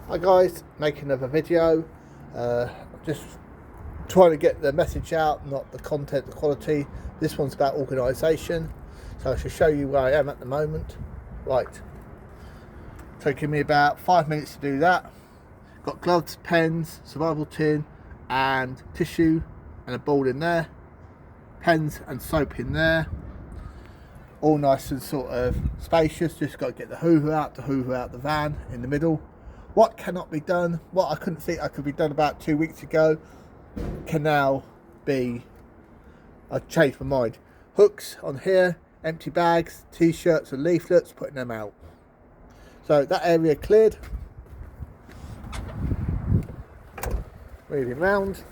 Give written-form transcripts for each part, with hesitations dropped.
Hi guys, making another video. Just trying to get the message out, not the content, the quality. This one's about organisation, so I shall show you where I am at the moment. Right, taking me about 5 minutes to do that. Got gloves, pens, survival tin and tissue and a ball in there, pens and soap in there, all nice and sort of spacious. Just got to get the hoover out the van in the middle. What cannot be done, what I couldn't think I could be done about 2 weeks ago, can now be, I've changed my mind. Hooks on here, empty bags, t-shirts and leaflets, putting them out. So that area cleared. Moving round.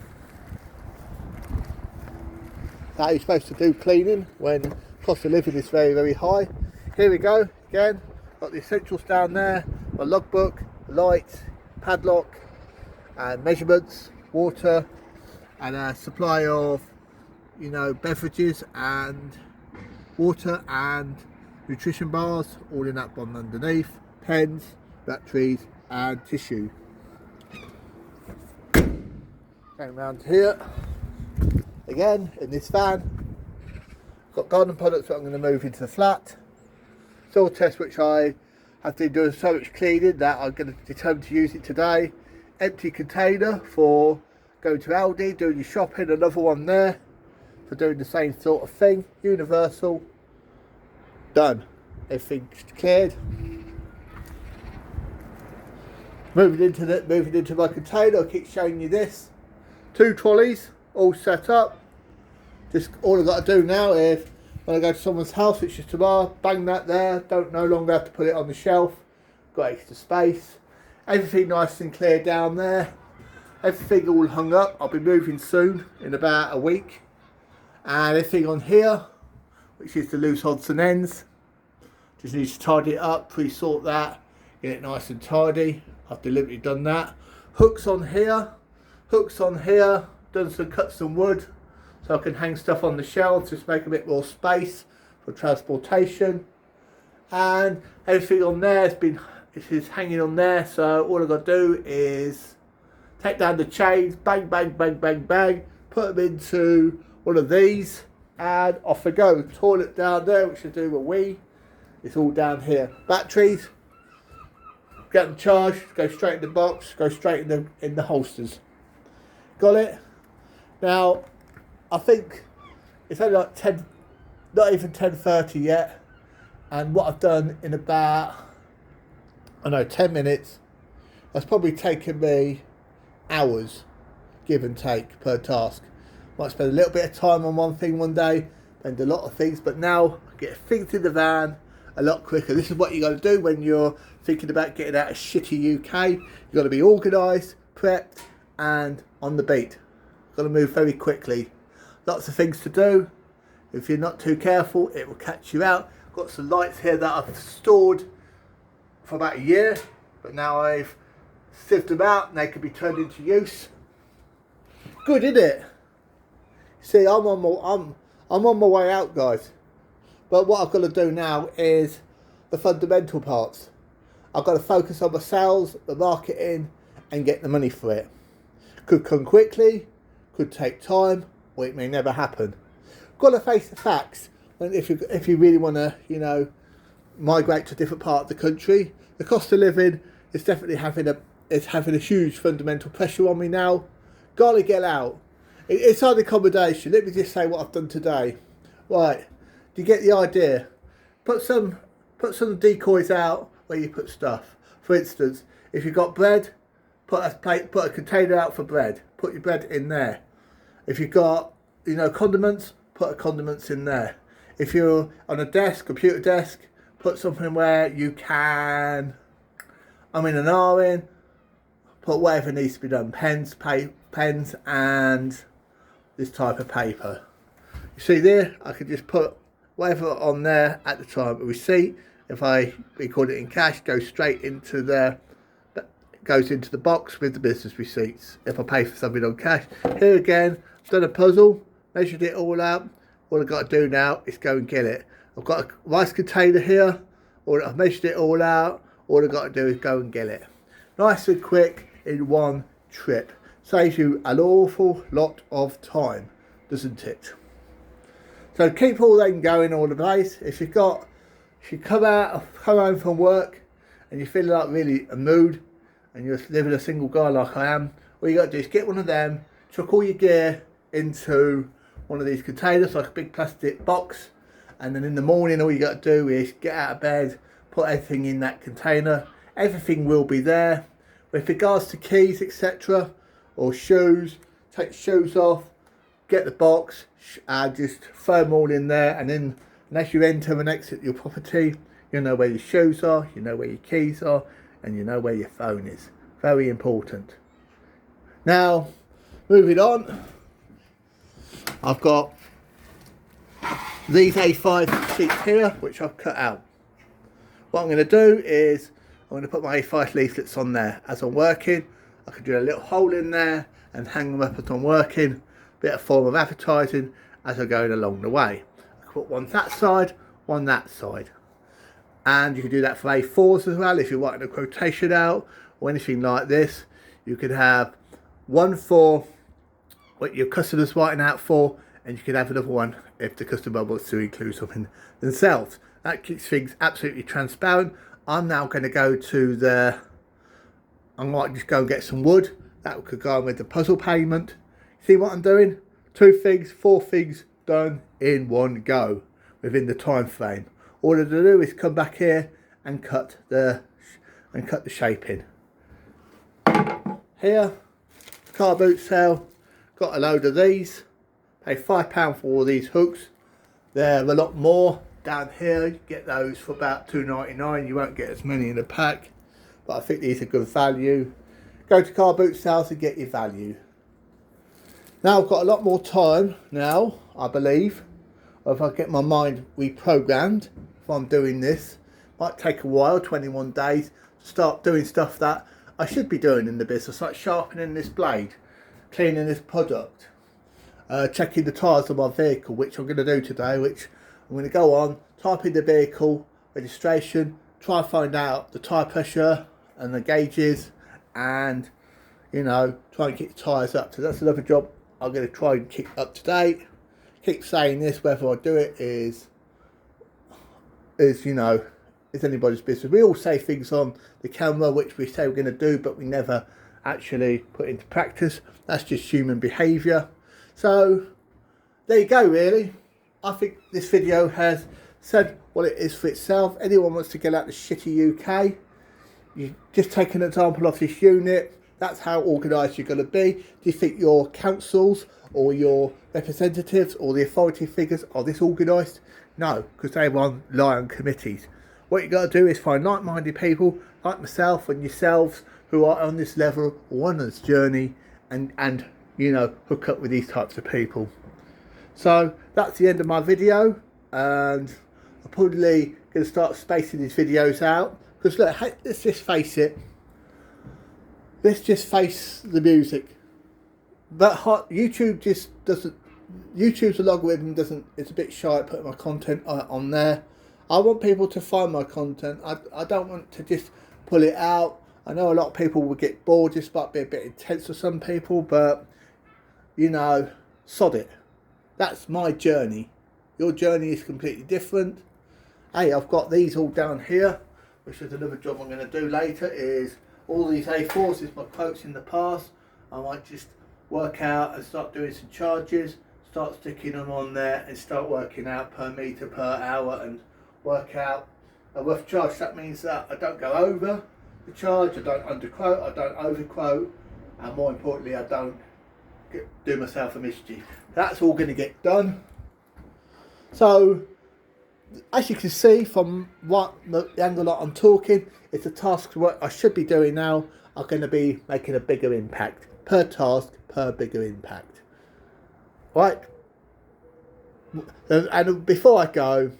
That you're supposed to do cleaning when cost of living is very, very high. Here we go, again, got the essentials down there, my logbook, lights, padlock and measurements, water and a supply of beverages and water and nutrition bars, all in that one underneath, pens, batteries and tissue. Going around here again in this van, got garden products that I'm going to move into the flat, soil test which I have been doing so much cleaning that I'm going to determine to use it today. Empty container for going to Aldi, doing your shopping, another one there for doing the same sort of thing. Universal, done. Everything's cleared. Moving into my container, I'll keep showing you this. 2 trolleys, all set up. Just all I've got to do now is, when I go to someone's house, which is tomorrow, bang that there, no longer have to put it on the shelf, got extra space. Everything nice and clear down there, everything all hung up. I'll be moving soon, in about a week. And everything on here, which is the loose odds and ends, just need to tidy it up, pre-sort that, get it nice and tidy. I've deliberately done that. Hooks on here, done some cuts and wood, so I can hang stuff on the shelves, just make a bit more space for transportation. And everything on there is hanging on there, so all I've got to do is take down the chains, bang, bang, bang, bang, bang, put them into one of these, and off I go. Toilet down there, which I do a wee, it's all down here. Batteries, get them charged, go straight in the box, go straight in the holsters. Got it? Now, I think it's only like 10, not even 10:30 yet, and what I've done in about, 10 minutes, that's probably taken me hours, give and take, per task. Might spend a little bit of time on one thing one day, spend a lot of things, but now I get things in the van a lot quicker. This is what you got to do when you're thinking about getting out of shitty UK. You've got to be organised, prepped, and on the beat. Got to move very quickly. Lots of things to do. If you're not too careful, it will catch you out. Got some lights here that I've stored for about a year, but now I've sieved them out and they can be turned into use. Good, isn't it? See, I'm on my way out, guys. But what I've got to do now is the fundamental parts. I've got to focus on my sales, the marketing, and get the money for it. Could come quickly, could take time, or it may never happen. Got to face the facts. And if you really want to, migrate to a different part of the country, the cost of living is definitely having a huge fundamental pressure on me now. Got to get out. It's on accommodation. Let me just say what I've done today. Right, do you get the idea? Put some decoys out where you put stuff. For instance, if you've got bread, put a container out for bread. Put your bread in there. If you've got, condiments, put condiments in there. If you're on a desk, computer desk, put something where you can, an R in, put whatever needs to be done. Pens and this type of paper. You see there, I could just put whatever on there at the time. A receipt, if I record it in cash, goes into the box with the business receipts if I pay for something on cash. Here again, I've done a puzzle, measured it all out. All I've got to do now is go and get it. I've got a rice container here, I've measured it all out. All I've got to do is go and get it. Nice and quick in one trip. Saves you an awful lot of time, doesn't it? So keep all them going all the place. If you come home from work and you're feeling like really a mood and you're living a single guy like I am, all you got to do is get one of them, chuck all your gear into one of these containers, like a big plastic box, and then in the morning all you got to do is get out of bed, put everything in that container. Everything will be there. With regards to keys, etc., or shoes, take the shoes off, get the box, and just throw them all in there, and then as you enter and exit your property, you know where your shoes are, you know where your keys are, and you know where your phone is. Very important. Now, moving on, I've got these A5 sheets here, which I've cut out. What I'm going to do is, I'm going to put my A5 leaflets on there. As I'm working, I can do a little hole in there and hang them up as I'm working. Bit of form of advertising as I'm going along the way. I can put one that side, one that side. And you can do that for A4s as well if you're writing a quotation out or anything like this. You could have one for what your customer's writing out for, and you could have another one if the customer wants to include something themselves. That keeps things absolutely transparent. I'm now going to go to I might just go and get some wood. That could go on with the puzzle payment. See what I'm doing? 2 things, 4 things done in one go within the time frame. All I do is come back here and cut the shape in. Here, car boot sale, got a load of these. Pay £5 for all these hooks. They're a lot more down here. You get those for about £2.99. You won't get as many in a pack, but I think these are good value. Go to car boot sales and get your value. Now I've got a lot more time now, I believe, if I get my mind reprogrammed. If I'm doing this, might take a while, 21 days, to start doing stuff that I should be doing in the business, like sharpening this blade, cleaning this product, checking the tyres of my vehicle, which I'm going to do today, which I'm going to go on, type in the vehicle registration, try and find out the tyre pressure and the gauges, and you know, try and keep the tyres up. So that's another job I'm going to try and keep up to date. Keep saying this, whether I do it is you know, is anybody's business. We all say things on the camera which we say we're going to do, but we never actually put into practice. That's just human behaviour. So there you go, really. I think this video has said what it is for itself. Anyone wants to get out the shitty UK, you just take an example of this unit. That's how organised you're going to be. Do you think your councils or your representatives or the authority figures are this organised? No, because they lie on committees. What you got to do is find like-minded people like myself and yourselves who are on this level or on this journey, and you know, hook up with these types of people. So that's the end of my video, and I'm probably going to start spacing these videos out, because look, let's just face it, let's just face the music. But YouTube just doesn't, YouTube's algorithm doesn't, it's a bit shy at putting my content on there. I want people to find my content. I don't want to just pull it out. I know a lot of people will get bored, this might be a bit intense for some people, but you know, sod it. That's my journey. Your journey is completely different. Hey, I've got these all down here, which is another job I'm going to do later, is all these A4s is my quotes in the past. I might just work out and start doing some charges, start sticking them on there and start working out per metre per hour and work out a rough charge. That means that I don't go over the charge, I don't underquote, I don't overquote, and more importantly, I don't do myself a mischief. That's all going to get done. So as you can see from what the angle that I'm talking, it's a task what I should be doing now are going to be making a bigger impact per task, per bigger impact. Right, and before I go,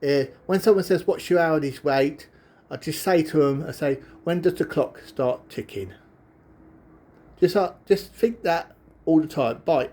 when someone says what's your hourly rate, I just say to them, I say, when does the clock start ticking? Just think that all the time. Bye.